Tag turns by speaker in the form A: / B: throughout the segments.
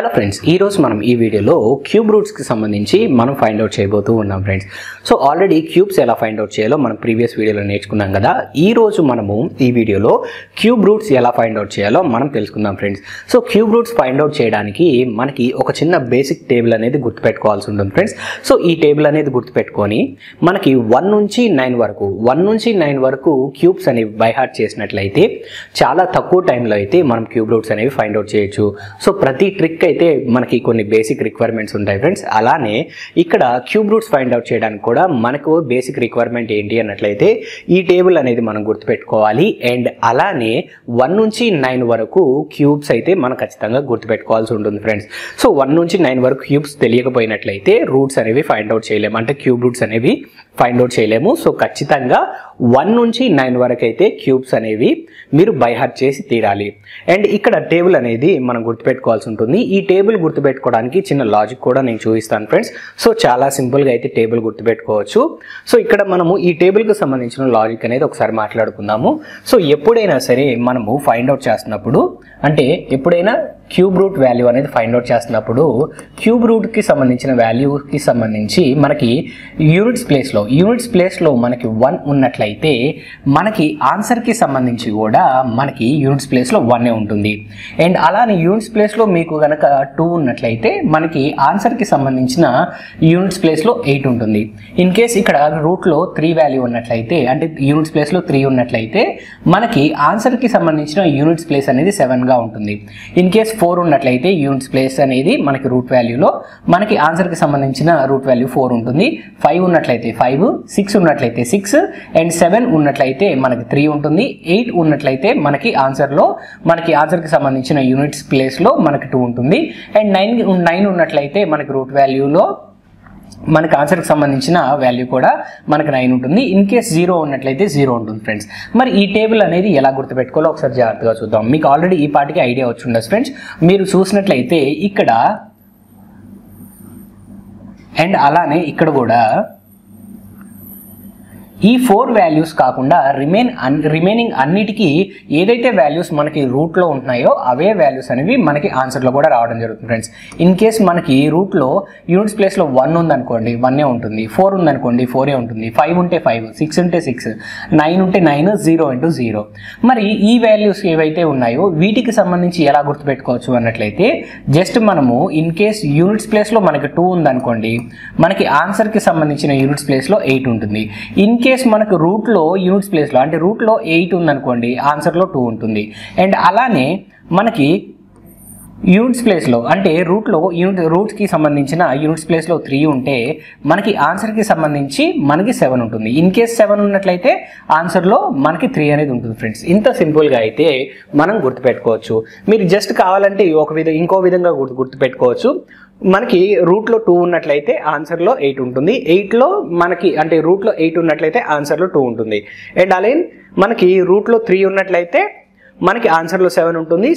A: Hello friends, ఈ రోజు మనం ఈ వీడియోలో క్యూబ్ రూట్స్ కి సంబంధించి మనం ఫైండ్ అవుట్ చేయబోతూ ఉన్నాం ఫ్రెండ్స్. సో ఆల్రెడీ క్యూబ్స్ ఎలా ఫైండ్ అవుట్ చేయాలో మనం ప్రీవియస్ వీడియోలో నేర్చుకున్నాం కదా. ఈ రోజు మనము ఈ వీడియోలో క్యూబ్ రూట్స్ ఎలా ఫైండ్ అవుట్ చేయాలో మనం తెలుసుకుందాం friends. So cube roots find out చేయడానికి మనకి ఒక చిన్న బేసిక్ టేబుల్ అనేది గుర్తుపెట్టుకోవాల్సి ఉంటుంది ఫ్రెండ్స్. సో ఈ టేబుల్ అనేది గుర్తుపెట్టుకొని మనకి 1 నుంచి 9 వరకు క్యూబ్స్ అనేవి బై హార్ట్ చేసినట్లయితే చాలా తక్కువ టైంలో అయితే మనం క్యూబ్ రూట్స్ అనేవి ఫైండ్ అవుట్ చేయొచ్చు. సో ప్రతి ట్రిక్ అయితే మనకి కొన్ని బేసిక్ రిక్వైర్మెంట్స్ ఉంటాయి ఫ్రెండ్స్. అలానే ఇక్కడ క్యూబ్ రూట్స్ ఫైండ్ అవుట్ చేయడానికి కూడా మనకు బేసిక్ రిక్వైర్మెంట్ ఏంటి అన్నట్లయితే ఈ టేబుల్ అనేది మనం గుర్తుపెట్టుకోవాలి. అండ్ అలానే 1 నుంచి 9 వరకు క్యూబ్స్ అయితే మనం ఖచ్చితంగా గుర్తుపెట్టుకోవాల్సి ఉంటుంది ఫ్రెండ్స్. సో 1 నుంచి 9 వరకు క్యూబ్స్ తెలియకపోయినట్లయితే రూట్స్ అనేవి ఫైండ్ అవుట్ చేయలేము, అంటే క్యూబ్ రూట్స్ అనేవి ఫైండ్ అవుట్ చేయలేము. సో ఖచ్చితంగా 1 నుంచి 9 వరకు అయితే క్యూబ్స్ అనేవి మీరు బై హార్ట్ చేసి తీరాలి. అండ్ ఇక్కడ టేబుల్ అనేది మనం గుర్తుపెట్టుకోవాల్సి ఉంటుంది. ఈ టేబుల్ గుర్తుపెట్టుకోవడానికి చిన్న లాజిక్ కూడా నేను చూపిస్తాను ఫ్రెండ్స్. సో చాలా సింపుల్గా అయితే టేబుల్ గుర్తుపెట్టుకోవచ్చు. సో ఇక్కడ మనము ఈ టేబుల్కి సంబంధించిన లాజిక్ అనేది ఒకసారి మాట్లాడుకుందాము. సో ఎప్పుడైనా సరే మనము ఫైండ్ అవుట్ చేస్తున్నప్పుడు, అంటే ఎప్పుడైనా క్యూబ్ రూట్ వాల్యూ అనేది ఫైండ్ అవుట్ చేస్తున్నప్పుడు క్యూబ్ రూట్కి సంబంధించిన వాల్యూకి సంబంధించి మనకి యూనిట్స్ ప్లేస్లో మనకి 1 ఉన్నట్లయితే మనకి ఆన్సర్కి సంబంధించి కూడా మనకి యూనిట్స్ ప్లేస్లో 1 ఉంటుంది. అండ్ అలానే యూనిట్స్ ప్లేస్లో మీకు కనుక 2 ఉన్నట్లయితే మనకి ఆన్సర్కి సంబంధించిన యూనిట్స్ ప్లేస్లో 8 ఉంటుంది. ఇన్ కేస్ ఇక్కడ రూట్లో 3 వాల్యూ ఉన్నట్లయితే, అంటే యూనిట్స్ ప్లేస్లో 3 ఉన్నట్లయితే మనకి ఆన్సర్కి సంబంధించిన యూనిట్స్ ప్లేస్ అనేది 7గా ఉంటుంది. ఇన్ కేస్ 4 ఉన్నట్లయితే యూనిట్స్ ప్లేస్ అనేది మనకి రూట్ వాల్యూలో మనకి ఆన్సర్కి సంబంధించిన రూట్ వాల్యూ 4 ఉంటుంది. 5 ఉన్నట్లయితే 5, 6 ఉన్నట్లయితే 6, అండ్ 7 ఉన్నట్లయితే మనకి 3 ఉంటుంది. 8 ఉన్నట్లయితే మనకి ఆన్సర్కి సంబంధించిన యూనిట్స్ ప్లేస్లో మనకి 2 ఉంటుంది. అండ్ 9 ఉన్నట్లయితే మనకి రూట్ వాల్యూలో మనకి ఆన్సర్కి సంబంధించిన వాల్యూ కూడా మనకి 9 ఉంటుంది. ఇన్ కేస్ 0 ఉన్నట్లయితే 0 ఉంటుంది ఫ్రెండ్స్. మరి ఈ టేబుల్ అనేది ఎలా గుర్తుపెట్టుకోవాలో ఒకసారి జాగ్రత్తగా చూద్దాం. మీకు ఆల్రెడీ ఈ పాటికి ఐడియా వచ్చి ఉండదు ఫ్రెండ్స్. మీరు చూసినట్లయితే ఇక్కడ అండ్ అలానే ఇక్కడ కూడా ఈ 4 వాల్యూస్ కాకుండా రిమైనింగ్ అన్నిటికీ ఏదైతే వాల్యూస్ మనకి రూట్లో ఉంటున్నాయో అవే వాల్యూస్ అనేవి మనకి ఆన్సర్లో కూడా రావడం జరుగుతుంది ఫ్రెండ్స్. ఇన్ కేస్ మనకి రూట్లో యూనిట్స్ ప్లేస్లో 1 ఉందనుకోండి 1 ఉంటుంది, 4 ఉందనుకోండి 4 ఉంటుంది, 5 ఉంటే 5, 6 ఉంటే 6, 9 ఉంటే 9, 0 into 0. మరి ఈ వాల్యూస్ ఏవైతే ఉన్నాయో వీటికి సంబంధించి ఎలా గుర్తుపెట్టుకోవచ్చు అన్నట్లయితే జస్ట్ మనము ఇన్ కేస్ యూనిట్స్ ప్లేస్లో మనకి 2 ఉందనుకోండి, మనకి ఆన్సర్కి సంబంధించిన యూనిట్స్ ప్లేస్లో 8 ఉంటుంది. ఇన్ కేస్ మనకు రూట్లో యూనిట్స్ ప్లేస్లో, అంటే రూట్లో 8 ఉందనుకోండి, ఆన్సర్లో 2 ఉంటుంది. అండ్ అలానే మనకి యూనిట్స్ ప్లేస్లో, అంటే రూట్స్కి సంబంధించిన యూనిట్స్ ప్లేస్లో 3 ఉంటే మనకి ఆన్సర్కి సంబంధించి మనకి 7 ఉంటుంది. ఇన్ కేస్ 7 ఉన్నట్లయితే ఆన్సర్లో మనకి 3 అనేది ఉంటుంది ఫ్రెండ్స్. ఇంత సింపుల్గా అయితే మనం గుర్తుపెట్టుకోవచ్చు. మీరు జస్ట్ కావాలంటే ఇంకో విధంగా గుర్తుపెట్టుకోవచ్చు. మనకి రూట్లో 2 ఉన్నట్లయితే ఆన్సర్లో 8 ఉంటుంది. 8లో మనకి, అంటే రూట్లో 8 ఉన్నట్లయితే ఆన్సర్లో 2 ఉంటుంది. అండ్ అలాగే మనకి రూట్లో 3 ఉన్నట్లయితే మనకి ఆన్సర్లో 7 ఉంటుంది.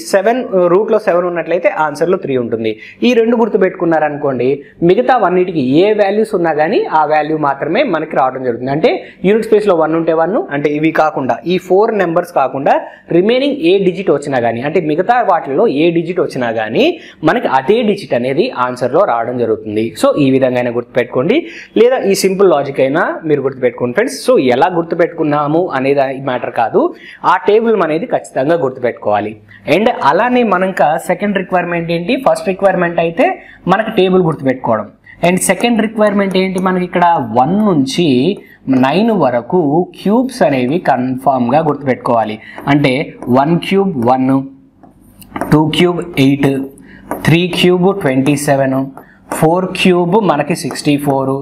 A: రూట్లో 7 ఉన్నట్లయితే ఆన్సర్లో 3 ఉంటుంది. ఈ 2 గుర్తుపెట్టుకున్నారనుకోండి, మిగతా అన్నిటికీ ఏ వాల్యూస్ ఉన్నా కానీ ఆ వాల్యూ మాత్రమే మనకి రావడం జరుగుతుంది. అంటే యూనిట్ స్పేస్లో 1 ఉంటే 1, అంటే ఇవి కాకుండా ఈ 4 నెంబర్స్ కాకుండా రిమైనింగ్ ఏ డిజిట్ వచ్చినా కానీ, అంటే మిగతా వాటిల్లో ఏ డిజిట్ వచ్చినా కానీ మనకి అదే డిజిట్ అనేది ఆన్సర్లో రావడం జరుగుతుంది. సో ఈ విధంగా అయినా గుర్తుపెట్టుకోండి, లేదా ఈ సింపుల్ లాజిక్ అయినా మీరు గుర్తుపెట్టుకోండి ఫ్రెండ్స్. సో ఎలా గుర్తుపెట్టుకున్నాము అనేది మ్యాటర్ కాదు, ఆ టేబుల్ అనేది ఖచ్చితంగా గుర్తుపెట్టుకోవాలి. అండ్ అలానే మనం సెకండ్ రిక్వైర్మెంట్ ఏంటి, ఫస్ట్ రిక్వైర్మెంట్ అయితే మనకి టేబుల్ గుర్తుపెట్టుకోవడం. అండ్ సెకండ్ రిక్వైర్మెంట్ ఏంటి, మనకి ఇక్కడ 1 నుంచి 9 వరకు క్యూబ్స్ అనేవి కన్ఫామ్గా గుర్తుపెట్టుకోవాలి. అంటే 1 క్యూబ్ 1, 2 క్యూబ్ 8, 3 క్యూబ్ 27, 4 క్యూబ్ మనకి 64,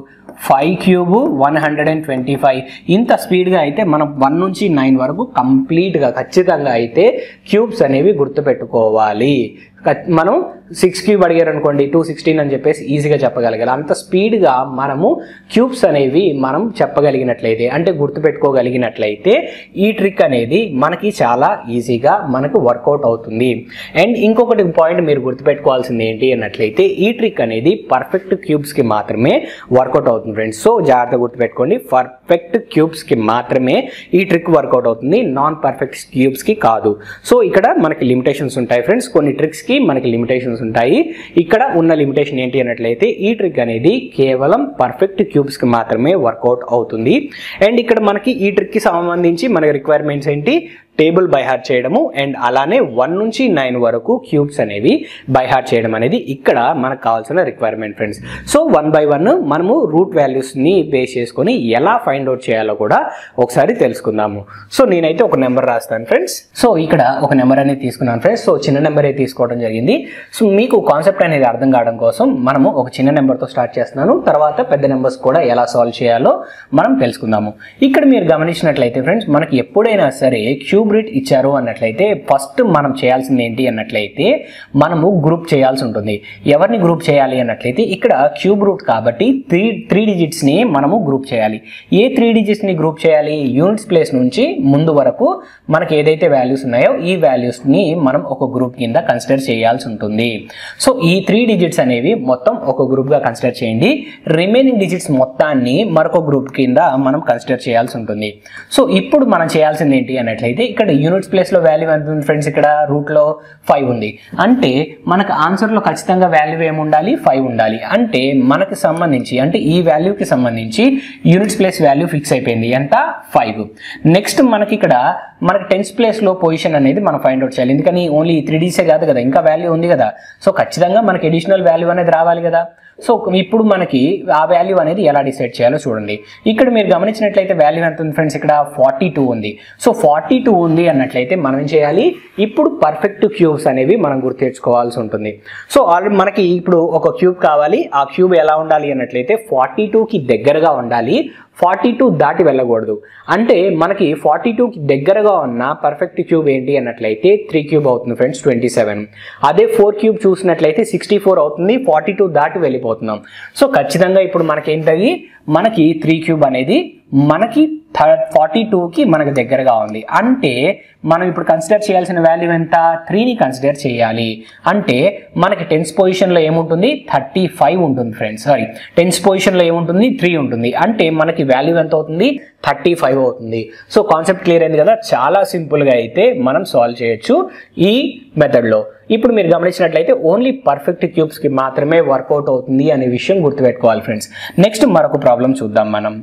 A: 5 క్యూబ్ 125. ఇంత స్పీడ్గా అయితే మనం 1 నుంచి 9 వరకు కంప్లీట్గా ఖచ్చితంగా అయితే క్యూబ్స్ అనేవి గుర్తుపెట్టుకోవాలి. మనం 6 క్యూబ్ అడిగారు అనుకోండి 216 అని చెప్పేసి ఈజీగా చెప్పగలగాలి. అంత స్పీడ్గా మనము క్యూబ్స్ అనేవి మనం చెప్పగలిగినట్లయితే, అంటే గుర్తుపెట్టుకోగలిగినట్లయితే ఈ ట్రిక్ అనేది మనకి చాలా ఈజీగా మనకు వర్కౌట్ అవుతుంది. అండ్ ఇంకొకటి పాయింట్ మీరు గుర్తుపెట్టుకోవాల్సింది ఏంటి అన్నట్లయితే ఈ ట్రిక్ అనేది పర్ఫెక్ట్ క్యూబ్స్కి మాత్రమే వర్కౌట్ అవుతుంది ఫ్రెండ్స్. సో జాగ్రత్తగా గుర్తుపెట్టుకోండి, పర్ఫెక్ట్ క్యూబ్స్కి మాత్రమే ఈ ట్రిక్ వర్కౌట్ అవుతుంది, నాన్ పర్ఫెక్ట్ క్యూబ్స్కి కాదు. సో ఇక్కడ మనకి లిమిటేషన్స్ ఉంటాయి ఫ్రెండ్స్. కొన్ని ట్రిక్స్కి కి మనకి లిమిటేషన్స్ ఉంటాయి. ఇక్కడ ఉన్న లిమిటేషన్ ఏంటి అన్నట్లయితే ఈ ట్రిక్ అనేది కేవలం పర్ఫెక్ట్ క్యూబ్స్ కి మాత్రమే వర్కౌట్ అవుతుంది. అండ్ ఇక్కడ మనకి ఈ ట్రిక్ కి సంబంధించి మనకి రిక్వైర్మెంట్స్ ఏంటి, టేబుల్ బై హార్ట్ చేయడము అండ్ అలానే 1 నుంచి 9 వరకు క్యూబ్స్ అనేవి బై హార్ట్ చేయడం అనేది ఇక్కడ మనకు కావాల్సిన రిక్వైర్మెంట్ ఫ్రెండ్స్. సో 1 by 1 మనము రూట్ వాల్యూస్ని బేస్ చేసుకొని ఎలా ఫైండ్ అవుట్ చేయాలో కూడా ఒకసారి తెలుసుకుందాము. సో నేనైతే ఒక నెంబర్ రాస్తాను ఫ్రెండ్స్. సో ఇక్కడ ఒక నెంబర్ అనేది తీసుకున్నాను ఫ్రెండ్స్. సో చిన్న నెంబరే తీసుకోవడం జరిగింది. సో మీకు కాన్సెప్ట్ అనేది అర్థం కావడం కోసం మనము ఒక చిన్న నెంబర్తో స్టార్ట్ చేస్తున్నాను, తర్వాత పెద్ద నెంబర్స్ కూడా ఎలా సాల్వ్ చేయాలో మనం తెలుసుకుందాము. ఇక్కడ మీరు గమనించినట్లయితే ఫ్రెండ్స్, మనకి ఎప్పుడైనా సరే క్యూబ్ రూట్ ఇచ్చారు అన్నట్లయితే ఫస్ట్ మనం చేయాల్సింది ఏంటి అన్నట్లయితే మనము గ్రూప్ చేయాల్సి ఉంటుంది. ఎవరిని గ్రూప్ చేయాలి అన్నట్లయితే ఇక్కడ క్యూబ్ రూట్ కాబట్టి త్రీ డిజిట్స్ ని మనము గ్రూప్ చేయాలి. ఏ 3 digits ని గ్రూప్ చేయాలి, యూనిట్స్ ప్లేస్ నుంచి ముందు వరకు మనకి ఏదైతే వాల్యూస్ ఉన్నాయో ఈ వాల్యూస్ ని మనం ఒక గ్రూప్ కింద కన్సిడర్ చేయాల్సి ఉంటుంది. సో ఈ 3 digits అనేవి మొత్తం ఒక గ్రూప్ గా కన్సిడర్ చేయండి. రిమైనింగ్ డిజిట్స్ మొత్తాన్ని మరొక గ్రూప్ కింద మనం కన్సిడర్ చేయాల్సి ఉంటుంది. సో ఇప్పుడు మనం చేయాల్సింది ఏంటి అన్నట్లయితే ఇక్కడ యూనిట్స్ ప్లేస్ లో వాల్యూ ఎంత ఉంది ఫ్రెండ్స్, ఇక్కడ రూట్ లో 5 ఉంది. అంటే మనకు ఆన్సర్ లో ఖచ్చితంగా వాల్యూ ఏముండాలి, 5 ఉండాలి. అంటే మనకి సంబంధించి అంటే ఈ వాల్యూకి సంబంధించి యూనిట్స్ ప్లేస్ వాల్యూ ఫిక్స్ అయిపోయింది, ఎంత 5. నెక్స్ట్ మనకి ఇక్కడ మనకి టెన్స్ ప్లేస్ లో పొజిషన్ అనేది మనం ఫైండ్ అవుట్ చేయాలి. ఎందుకని ఓన్లీ 3 digits కాదు కదా, ఇంకా వాల్యూ ఉంది కదా. సో ఖచ్చితంగా మనకి అడిషనల్ వాల్యూ అనేది రావాలి కదా. సో ఇప్పుడు మనకి ఆ వాల్యూ అనేది ఎలా డిసైడ్ చేయాలో చూడండి. ఇక్కడ మీరు గమనించినట్లయితే వాల్యూ ఎంత ఉంది ఫ్రెండ్స్, ఇక్కడ 42 ఉంది. సో 42 ఉంది అన్నట్లయితే మనం ఏం చేయాలి, ఇప్పుడు పర్ఫెక్ట్ క్యూబ్స్ అనేవి మనం గుర్తెచ్చుకోవాల్సి ఉంటుంది. సో ఆల్రెడీ మనకి ఇప్పుడు ఒక క్యూబ్ కావాలి. ఆ క్యూబ్ ఎలా ఉండాలి అన్నట్లయితే 42కి దగ్గరగా ఉండాలి, 42 దాటి వెళ్ళకూడదు. అంటే మనకి 42కి దగ్గరగా ఉన్న పర్ఫెక్ట్ క్యూబ్ ఏంటి అన్నట్లయితే 3 క్యూబ్ అవుతుంది ఫ్రెండ్స్, 27. అదే 4 క్యూబ్ చూసినట్లయితే 64 అవుతుంది, 42 దాటి వెళ్ళిపోతున్నాం. సో ఖచ్చితంగా ఇప్పుడు మనకి ఏంటది, మనకి 3 క్యూబ్ అనేది మనకి 42కి మనకు దగ్గరగా ఉంది. అంటే మనం ఇప్పుడు కన్సిడర్ చేయాల్సిన వాల్యూ ఎంత, 3ని కన్సిడర్ చేయాలి. అంటే మనకి టెన్స్ పొజిషన్లో ఏముంటుంది, 35 ఉంటుంది ఫ్రెండ్స్. సారీ, టెన్స్ పొజిషన్లో ఏముంటుంది, 3 ఉంటుంది. అంటే మనకి వాల్యూ ఎంత అవుతుంది, 35 అవుతుంది. సో కాన్సెప్ట్ క్లియర్ అయింది కదా. చాలా సింపుల్గా అయితే మనం సాల్వ్ చేయొచ్చు ఈ మెథడ్లో. ఇప్పుడు మీరు గమనించినట్లయితే ఓన్లీ పర్ఫెక్ట్ క్యూబ్స్కి మాత్రమే వర్కౌట్ అవుతుంది అనే విషయం గుర్తుపెట్టుకోవాలి ఫ్రెండ్స్. నెక్స్ట్ మరొక ప్రాబ్లం చూద్దాం మనం.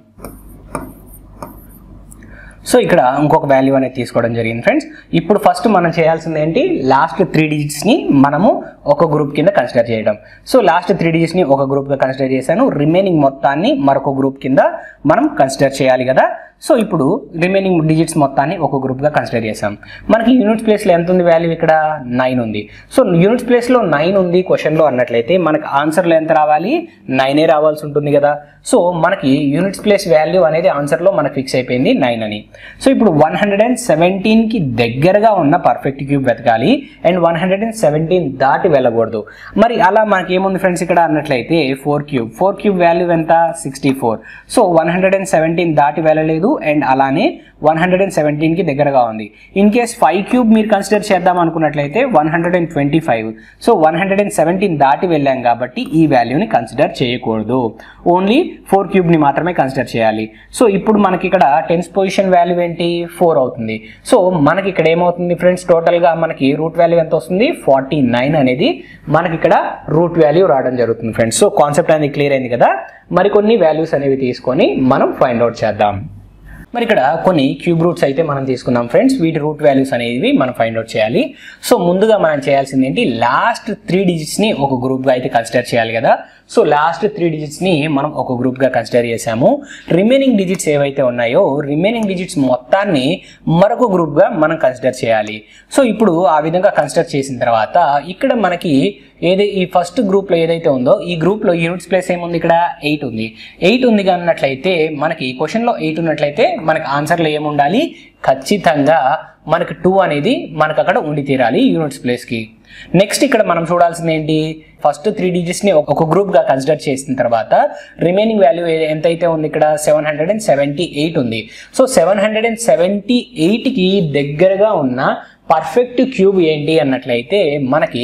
A: సో ఇక్కడ ఇంకొక వాల్యూ అనేది తీసుకోవడం జరిగింది ఫ్రెండ్స్. ఇప్పుడు ఫస్ట్ మనం చేయాల్సింది ఏంటి, లాస్ట్ 3 digitsని మనము ఒక గ్రూప్ కింద కన్సిడర్ చేయడం. సో లాస్ట్ 3 digitsని ఒక గ్రూప్గా కన్సిడర్ చేశాను, రిమైనింగ్ మొత్తాన్ని మరొక గ్రూప్ కింద మనం కన్సిడర్ చేయాలి కదా. సో ఇప్పుడు రిమైనింగ్ డిజిట్స్ మొత్తాన్ని ఒక గ్రూప్గా కన్సిడర్ చేసాం. మనకి యూనిట్స్ ప్లేస్లో ఎంత ఉంది వాల్యూ, ఇక్కడ 9 ఉంది. సో యూనిట్స్ ప్లేస్లో 9 ఉంది క్వశ్చన్లో అన్నట్లయితే మనకి ఆన్సర్లో ఎంత రావాలి, 9 రావాల్సి ఉంటుంది కదా. సో మనకి యూనిట్స్ ప్లేస్ వాల్యూ అనేది ఆన్సర్లో మనకు ఫిక్స్ అయిపోయింది 9 అని. సో ఇప్పుడు 117కి దగ్గరగా ఉన్న పర్ఫెక్ట్ క్యూబ్ వెతకాలి అండ్ 117 దాటి వెళ్ళకూడదు. మరి అలా మనకి ఏముంది ఫ్రెండ్స్ ఇక్కడ అన్నట్లయితే 4 క్యూబ్ వాల్యూ ఎంత, 64. సో 117 దాటి వెళ్ళలేదు అండ్ అలానే 117కి దగ్గరగా ఉంది. ఇన్ కేస్ 5 క్యూబ్ మీరు కన్సిడర్ చేద్దాం అనుకున్నట్లయితే 125. సో 117 దాటి వెళ్ళాం కాబట్టి ఈ వాల్యూని కన్సిడర్ చేయకూడదు, ఓన్లీ 4 క్యూబ్ని మాత్రమే కన్సిడర్ చేయాలి. సో ఇప్పుడు మనకి ఇక్కడ టెన్స్ పొజిషన్ వాల్యూ ఏంటి, 4 అవుతుంది. సో మనకి ఇక్కడ ఏమవుతుంది ఫ్రెండ్స్, టోటల్గా మనకి రూట్ వాల్యూ ఎంత వస్తుంది, 49 అనేది మనకి ఇక్కడ రూట్ వాల్యూ రావడం జరుగుతుంది ఫ్రెండ్స్. సో కాన్సెప్ట్ అనేది క్లియర్ అయింది కదా. మరికొన్ని వాల్యూస్ అనేవి తీసుకొని మనం ఫైండ్ అవుట్ చేద్దాం. మరి ఇక్కడ కొన్ని క్యూబ్ రూట్స్ అయితే మనం తీసుకున్నాం ఫ్రెండ్స్. వీటి రూట్ వాల్యూస్ అనేవి మనం ఫైండ్ అవుట్ చేయాలి. సో ముందుగా మనం చేయాల్సింది ఏంటి, లాస్ట్ 3 digitsని ఒక గ్రూప్గా అయితే కన్సిడర్ చేయాలి కదా. సో లాస్ట్ 3 digitsని మనం ఒక గ్రూప్గా కన్సిడర్ చేసాము. రిమైనింగ్ డిజిట్స్ ఏవైతే ఉన్నాయో రిమైనింగ్ డిజిట్స్ మొత్తాన్ని మరొక గ్రూప్గా మనం కన్సిడర్ చేయాలి. సో ఇప్పుడు ఆ విధంగా కన్సిడర్ చేసిన తర్వాత ఇక్కడ మనకి ఈ ఫస్ట్ గ్రూప్లో ఏదైతే ఉందో ఈ గ్రూప్లో యూనిట్స్ ప్లేస్ ఏముంది, ఇక్కడ 8 ఉంది. 8 ఉంది అన్నట్లయితే మనకి క్వశ్చన్లో 8 ఉన్నట్లయితే మనకి ఆన్సర్లో ఏముండాలి, ఖచ్చితంగా మనకి 2 అనేది మనకు అక్కడ ఉండి తీరాలి యూనిట్స్ ప్లేస్కి. నెక్స్ట్ ఇక్కడ మనం చూడాల్సింది ఏంటి, ఫస్ట్ 3 digitsని ఒక గ్రూప్గా కన్సిడర్ చేసిన తర్వాత రిమైనింగ్ వాల్యూ ఎంతైతే ఉంది, ఇక్కడ 778 ఉంది. సో 778కి దగ్గరగా ఉన్న పర్ఫెక్ట్ క్యూబ్ ఏంటి అన్నట్లయితే మనకి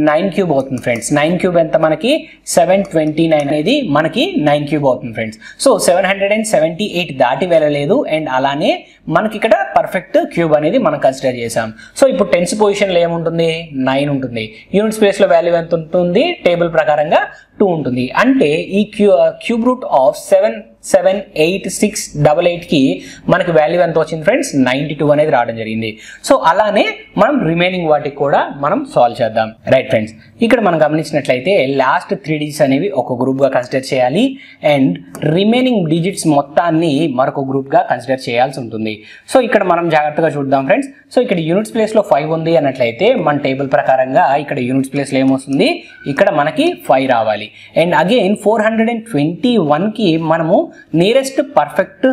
A: 9 క్యూబ్ అవుతుంది ఫ్రెండ్స్. 9 క్యూబ్ ఎంత మనకి 729 అనేది మనకి 9 క్యూబ్ అవుతుంది ఫ్రెండ్స్. సో 778 దాటి వెళ్ళలేదు. అండ్ అలానే మనకి ఇక్కడ పర్ఫెక్ట్ క్యూబ్ అనేది మనం కన్సిడర్ చేసాం. సో ఇప్పుడు టెన్స్ పొజిషన్లో ఏముంటుంది 9 ఉంటుంది. యూనిట్ స్పేస్లో వాల్యూ ఎంత ఉంటుంది టేబుల్ ప్రకారంగా 2 ఉంటుంది. అంటే ఈ క్యూబ్ రూట్ ఆఫ్ 778,688 కి మనకి వాల్యూ ఎంత వచ్చింది ఫ్రెండ్స్ 92 అనేది రావడం జరిగింది. సో అలానే మనం రిమైనింగ్ వాటికి కూడా మనం సాల్వ్ చేద్దాం. రైట్ ఫ్రెండ్స్, ఇక్కడ మనం గమనించినట్లయితే లాస్ట్ 3 డిజిట్స్ అనేవి ఒక గ్రూప్ గా కన్సిడర్ చేయాలి అండ్ రిమైనింగ్ డిజిట్స్ మొత్తాన్ని మరొక గ్రూప్ గా కన్సిడర్ చేయాల్సి ఉంటుంది. సో ఇక్కడ మనం జాగ్రత్తగా చూద్దాం ఫ్రెండ్స్. సో ఇక్కడ యూనిట్స్ ప్లేస్ లో 5 ఉంది అన్నట్లయితే మన టేబుల్ ప్రకారంగా ఇక్కడ యూనిట్స్ ప్లేస్ లో ఏమొస్తుంది ఇక్కడ మనకి 5 రావాలి. అండ్ అగైన్ 421 కి మనము నియరెస్ట్ పర్ఫెక్ట్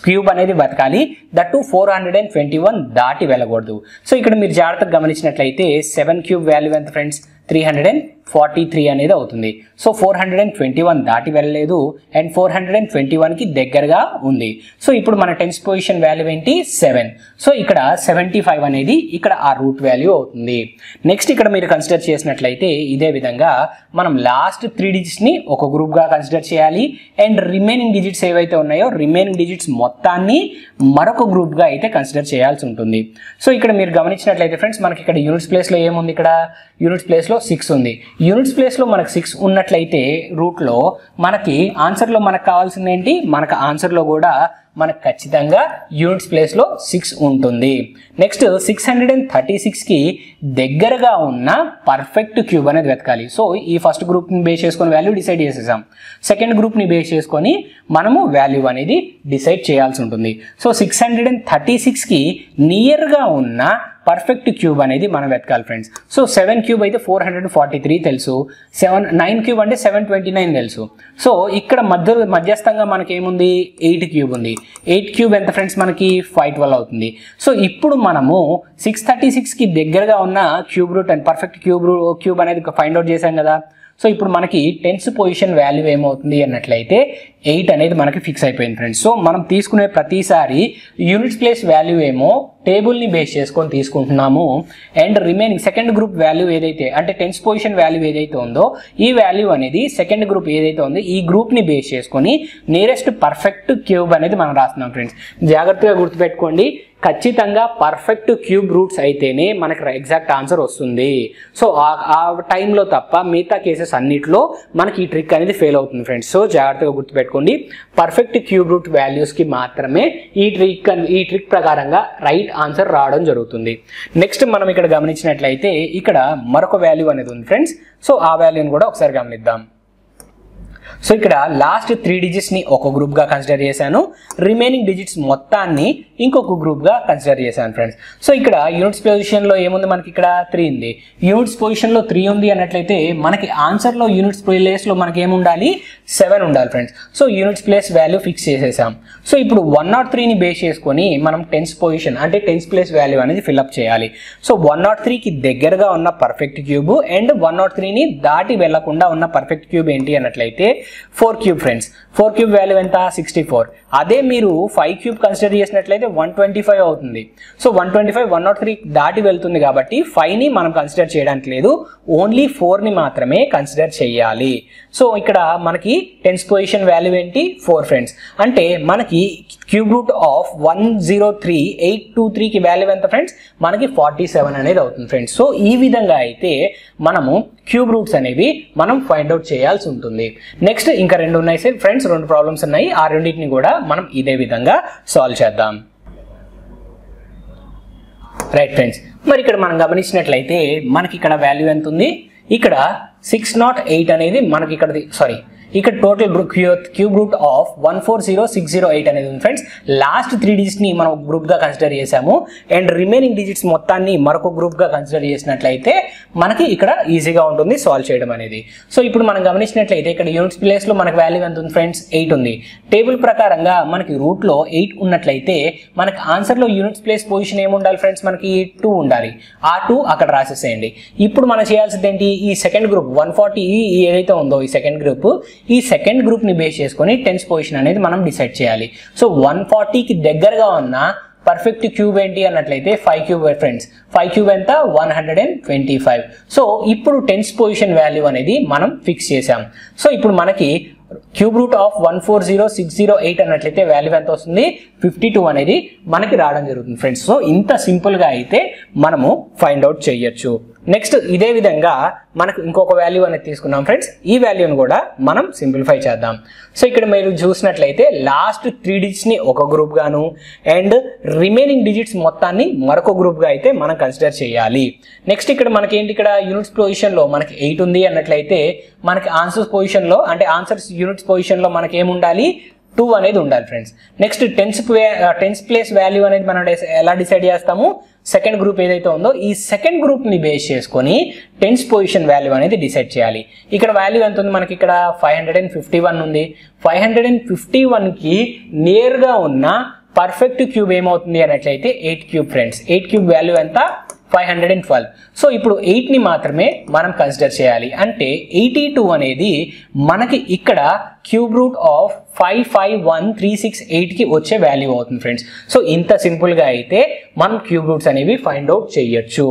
A: క్యూబ్ అనేది వెతకాలి. దట్ టు 421 దాటి వెళ్ళకూడదు. సో ఇక్కడ మీరు జాగ్రత్తగా గమనించినట్లయితే 7 క్యూబ్ వాల్యూ ఎంత ఫ్రెండ్స్ 343 అనేది అవుతుంది. సో 421 దాటి వెళ్ళలేదు అండ్ 421 కి దగ్గరగా ఉంది. సో ఇప్పుడు మన టెన్స్ పొజిషన్ వాల్యూ ఏంటి 7. సో ఇక్కడ 75 అనేది ఇక్కడ ఆ రూట్ వాల్యూ అవుతుంది. నెక్స్ట్ ఇక్కడ మీరు కన్సిడర్ చేసినట్లయితే ఇదే విధంగా మనం లాస్ట్ 3 డిజిట్స్ ని ఒక గ్రూప్ గా కన్సిడర్ చేయాలి అండ్ రిమైనింగ్ డిజిట్స్ ఏవైతే ఉన్నాయో రిమైనింగ్ డిజిట్స్ మొత్తాన్ని మరొక గ్రూప్ గా అయితే కన్సిడర్ చేయాల్సి ఉంటుంది. సో ఇక్కడ మీరు గమనించినట్లయితే ఫ్రెండ్స్ మనకి ఇక్కడ యూనిట్స్ ప్లేస్ లో ఏముంది ఇక్కడ యూనిట్స్ ప్లేస్ లో 6 ఉంది. యూనిట్స్ ప్లేస్ లో మనకు 6 ఉన్నట్లయితే రూట్ లో మనకి ఆన్సర్ లో మనకు కావాల్సింది ఏంటి మనకు ఆన్సర్ లో కూడా మనకు ఖచ్చితంగా యూనిట్స్ ప్లేస్ లో 6 ఉంటుంది. నెక్స్ట్ 636 కి దగ్గరగా ఉన్న పర్ఫెక్ట్ క్యూబ్ అనేది వెతకాలి. సో ఈ ఫస్ట్ గ్రూప్ ని బేస్ చేసుకొని వాల్యూ డిసైడ్ చేసేసాం. సెకండ్ గ్రూప్ ని బేస్ చేసుకొని మనము వాల్యూ అనేది డిసైడ్ చేయాల్సి ఉంటుంది. సో 636 కి నియర్ గా ఉన్న పర్ఫెక్ట్ క్యూబ్ అనేది మనం వెతకాలి ఫ్రెండ్స్. సో 7 క్యూబ్ అయితే 443 తెలుసు. 9 క్యూబ్ అంటే 729 తెలుసు. సో ఇక్కడ మధ్యస్థంగా మనకి ఏముంది 8 క్యూబ్ ఉంది. 8 క్యూబ్ ఎంత ఫ్రెండ్స్ మనకి 512 అవుతుంది. సో ఇప్పుడు మనము 636 కి దగ్గరగా ఉన్న cube root and perfect cube అనేది ఫైండ్ అవుట్ చేశాం కదా. సో ఇప్పుడు మనకి టెన్స్ పొజిషన్ వాల్యూ ఏమవుతుంది అన్నట్లయితే 8 అనేది మనకి ఫిక్స్ అయిపోయింది ఫ్రెండ్స్. సో మనం తీసుకునే ప్రతిసారి యూనిట్స్ ప్లేస్ వాల్యూ ఏమో టేబుల్ని బేస్ చేసుకొని తీసుకుంటున్నాము and remaining second group value ఏదైతే అంటే టెన్స్ పొజిషన్ వాల్యూ ఏదైతే ఉందో ఈ వాల్యూ అనేది సెకండ్ గ్రూప్ ఏదైతే ఉందో ఈ గ్రూప్ని బేస్ చేసుకొని నియరెస్ట్ పర్ఫెక్ట్ క్యూబ్ అనేది మనం రాస్తున్నాం ఫ్రెండ్స్. జాగ్రత్తగా గుర్తుపెట్టుకోండి, ఖచ్చితంగా పర్ఫెక్ట్ క్యూబ్ రూట్స్ అయితేనే మనకి ఎగ్జాక్ట్ ఆన్సర్ వస్తుంది. సో ఆ టైంలో తప్ప మిగతా కేసెస్ అన్నిటిలో మనకి ఈ ట్రిక్ అనేది ఫెయిల్ అవుతుంది ఫ్రెండ్స్. సో జాగ్రత్తగా గుర్తుపెట్టుకోండి, పర్ఫెక్ట్ క్యూబ్ రూట్ వాల్యూస్కి మాత్రమే ఈ ట్రిక్ ప్రకారంగా రైట్ ఆన్సర్ రావడం జరుగుతుంది. నెక్స్ట్ మనం ఇక్కడ గమనించినట్లయితే ఇక్కడ మరొక వాల్యూ అనేది ఉంది ఫ్రెండ్స్. సో ఆ వాల్యూని కూడా ఒకసారి గమనిద్దాం. సో ఇక్కడ లాస్ట్ 3 డిజిట్స్ ని ఒక గ్రూప్ గా కన్సిడర్ చేశాను, రిమైనింగ్ డిజిట్స్ మొత్తాన్ని ఇంకొక గ్రూప్ గా కన్సిడర్ చేశాను ఫ్రెండ్స్. సో ఇక్కడ యూనిట్స్ పొజిషన్ లో ఏముంది మనకి ఇక్కడ 3 ఉంది. యూనిట్స్ పొజిషన్ లో 3 ఉంది అన్నట్లయితే మనకి ఆన్సర్ లో యూనిట్స్ ప్లేస్ లో మనకి ఏముండాలి 7 ఉండాలి friends. So units place value fix చేసేసాం. సో ఇప్పుడు 103 ని బేస్ చేసుకొని మనం టెన్స్ పొజిషన్ అంటే టెన్స్ ప్లేస్ వాల్యూ అనేది ఫిల్అప్ చేయాలి. సో 103 కి దగ్గరగా ఉన్న పర్ఫెక్ట్ క్యూబ్ అండ్ 103 ని దాటి వెళ్లకుండా ఉన్న పర్ఫెక్ట్ క్యూబ్ ఏంటి అన్నట్లయితే 4 క్యూబ్ ఫ్రెండ్స్. 4 క్యూబ్ వాల్యూ ఎంత 64. అదే మీరు 5 క్యూబ్ కన్సిడర్ చేసినట్లయితే 125 అవుతుంది. సో 125 103 దాటి వెళ్తుంది కాబట్టి 5 ని మనం కన్సిడర్ చేయడానికి లేదు, ఓన్లీ 4 ని మాత్రమే కన్సిడర్ చేయాలి. సో ఇక్కడ మనకి టెన్స్ పొజిషన్ వాల్యూ ఏంటి 4 ఫ్రెండ్స్. అంటే మనకి క్యూబ్ రూట్ ఆఫ్ 103823 కి వాల్యూ ఎంత ఫ్రెండ్స్ మనకి 47 అనేది అవుతుంది ఫ్రెండ్స్. సో ఈ విధంగా అయితే మనము క్యూబ్ రూట్స్ అనేవి మనం ఫైండ్ అవుట్ చేయాల్సి ఉంటుంది. నెక్స్ట్ ఇంకా 2 ఉన్నాయి సార్ ఫ్రెండ్స్, 2 ప్రాబ్లమ్స్ ఉన్నాయి. ఆ రెండింటిని కూడా మనం ఇదే విధంగా సాల్వ్ చేద్దాం. రైట్ ఫ్రెండ్స్, మరి ఇక్కడ మనం గమనించినట్లయితే మనకి ఇక్కడ వాల్యూ ఎంత ఉంది ఇక్కడ 608 అనేది మనకి ఇక్కడ టోటల్ క్యూబ్ రూట్ ఆఫ్ 140608 అనేది ఉంది ఫ్రెండ్స్. లాస్ట్ 3 డిజిట్స్ ని మనం గ్రూప్ గా కన్సిడర్ చేసాము అండ్ రిమైనింగ్ డిజిట్స్ మొత్తాన్ని మరొక గ్రూప్ గా కన్సిడర్ చేసినట్లయితే మనకి ఇక్కడ ఈజీగా ఉంటుంది సాల్వ్ చేయడం అనేది. సో ఇప్పుడు మనం గమనించినట్లయితే ఇక్కడ యూనిట్స్ ప్లేస్ లో మనకి వాల్యూ ఎంత ఉంది ఫ్రెండ్స్ 8 ఉంది. టేబుల్ ప్రకారంగా మనకి రూట్ లో 8 ఉన్నట్లయితే మనకి ఆన్సర్ లో యూనిట్స్ ప్లేస్ పొజిషన్ ఏముండాలి ఫ్రెండ్స్ మనకి 2 ఉండాలి. ఆ 2 అక్కడ రాసేసేయండి. ఇప్పుడు మనం చేయాల్సింది ఏంటి ఈ సెకండ్ గ్రూప్ 140 ఏదైతే ఉందో ఈ సెకండ్ గ్రూప్ ని బేస్ చేసుకొని టెన్స్ పొజిషన్ అనేది మనం డిసైడ్ చేయాలి. సో 140 కి దగ్గరగా ఉన్న పర్ఫెక్ట్ క్యూబ్ ఏంటి అన్నట్లయితే 5 క్యూబ్ ఫ్రెండ్స్. 5 క్యూబ్ ఎంత 125. సో ఇప్పుడు టెన్స్ పొజిషన్ వాల్యూ అనేది మనం ఫిక్స్ చేసాం. సో ఇప్పుడు మనకి క్యూబ్ రూట్ ఆఫ్ 140608 అన్నట్లయితే వాల్యూ ఎంత వస్తుంది 52 అనేది మనకి రావడం జరుగుతుంది ఫ్రెండ్స్. సో ఇంత సింపుల్గా అయితే మనము ఫైండ్ అవుట్ చేయొచ్చు. నెక్స్ట్ ఇదే విధంగా మనకు ఇంకొక వాల్యూ అనేది తీసుకున్నాం ఫ్రెండ్స్. ఈ వాల్యూని కూడా మనం సింప్లిఫై చేద్దాం. సో ఇక్కడ మీరు చూసినట్లయితే లాస్ట్ 3 డిజిట్స్ని ఒక గ్రూప్ గాను అండ్ రిమైనింగ్ డిజిట్స్ మొత్తాన్ని మరొక గ్రూప్ గా అయితే మనం కన్సిడర్ చేయాలి. నెక్స్ట్ ఇక్కడ మనకి ఏంటి, ఇక్కడ యూనిట్స్ పొజిషన్ లో మనకి 8 ఉంది అన్నట్లయితే మనకి ఆన్సర్స్ పొజిషన్ లో అంటే ఆన్సర్స్ యూనిట్స్ పొజిషన్ లో మనకి ఏముండాలి 2 అనేది ఉండాలి friends. Next tens place value అనేది మనం ఎలా డిసైడ్ చేస్తాము, సెకండ్ గ్రూప్ ఏదైతే ఉందో ఈ సెకండ్ గ్రూప్ ని బేస్ చేసుకొని టెన్స్ పొజిషన్ వాల్యూ అనేది డిసైడ్ చేయాలి. ఇక్కడ వాల్యూ ఎంత ఉంది మనకి, ఇక్కడ 551 ఉంది. 551 కి నియర్ గా ఉన్న పర్ఫెక్ట్ క్యూబ్ ఏమవుతుంది అన్నట్లయితే 8 క్యూబ్ ఫ్రెండ్స్. 8 క్యూబ్ వాల్యూ ఎంత 512. సో ఇప్పుడు 8 ని మాత్రమే మనం కన్సిడర్ చేయాలి. అంటే 82 అనేది మనకి ఇక్కడ క్యూబ్ రూట్ ఆఫ్ 551368 కి వచ్చే వాల్యూ అవుతుంది ఫ్రెండ్స్. సో ఇంత సింపుల్ గా అయితే మనం క్యూబ్ రూట్స్ అనేవి ఫైండ్ అవుట్ చేయొచ్చు.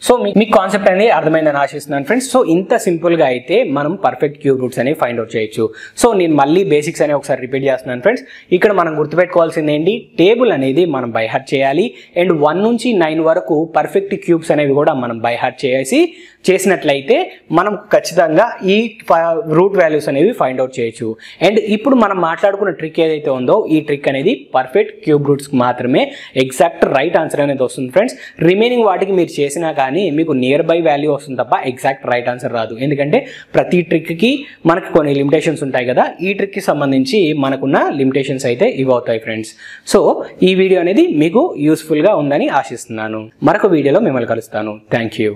A: సో మీకు కాన్సెప్ట్ అనేది అర్థమైందని ఆశిస్తున్నాను ఫ్రెండ్స్. సో ఇంత సింపుల్గా అయితే మనం పర్ఫెక్ట్ క్యూబ్ రూట్స్ అనేవి ఫైండ్ అవుట్ చేయొచ్చు. సో నేను మళ్ళీ బేసిక్స్ అనేవి ఒకసారి రిపీట్ చేస్తున్నాను ఫ్రెండ్స్. ఇక్కడ మనం గుర్తుపెట్టుకోవాల్సింది ఏంటి, టేబుల్ అనేది మనం బై హార్ట్ చేయాలి అండ్ 1 నుంచి 9 వరకు పర్ఫెక్ట్ క్యూబ్స్ అనేవి కూడా మనం బై హార్ట్ చేసినట్లయితే మనం ఖచ్చితంగా ఈ రూట్ వాల్యూస్ అనేవి ఫైండ్ అవుట్ చేయొచ్చు. అండ్ ఇప్పుడు మనం మాట్లాడుకున్న ట్రిక్ ఏదైతే ఉందో ఈ ట్రిక్ అనేది పర్ఫెక్ట్ క్యూబ్ రూట్స్ మాత్రమే ఎగ్జాక్ట్ రైట్ ఆన్సర్ అనేది వస్తుంది ఫ్రెండ్స్. రిమైనింగ్ వాటికి మీరు చేసినా కానీ మీకు నియర్ బై వాల్యూ వస్తుంది తప్ప ఎగ్జాక్ట్ రైట్ ఆన్సర్ రాదు. ఎందుకంటే ప్రతి ట్రిక్కి మనకు కొన్ని లిమిటేషన్స్ ఉంటాయి కదా, ఈ ట్రిక్కి సంబంధించి మనకున్న లిమిటేషన్స్ అయితే ఇవి అవుతాయి ఫ్రెండ్స్. సో ఈ వీడియో అనేది మీకు యూస్ఫుల్గా ఉందని ఆశిస్తున్నాను. మరొక వీడియోలో మిమ్మల్ని కలుస్తాను. Thank you.